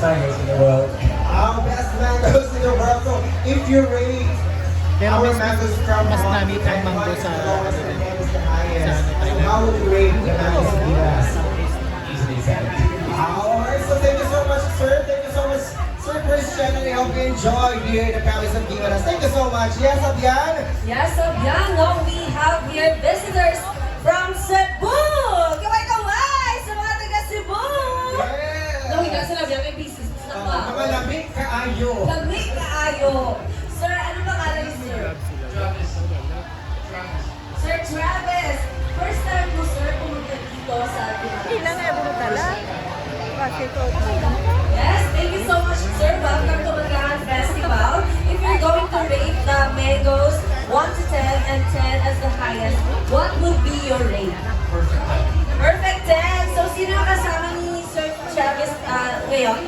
mangoes in the world. Our best mangoes in the world. So if you rate Pero our mas, mangoes from mas 1 to namin 10, ang mango what is sa the lowest and what is the sa highest? So Thailand. how would you rate the mangoes in Gilas? Easily said. Alright, so thank you so much, sir. Thank you so much, Sir Christian, and I hope you enjoy here in the province of Gilas. Thank you so much. Yes, Abyan. Yes, so now we have here visitors from Cebu! Kaway-kaway sa mga taga Cebu! Yes. Nahiga sila biya may business na pa. Mga lamig kaayo. Lamig na ayo. Sir, ano pangalan ni Sir? Sir Travis! First time mo, sir, pumunta dito sa Gilas. Yes, thank you so much, sir. Welcome to Magahan Festival. If you're going to rate the mangoes 1 to 10 and 10 as the highest, what would be your rate? Perfect 10. So, sino ang kasama ni Sir Travis ngayon?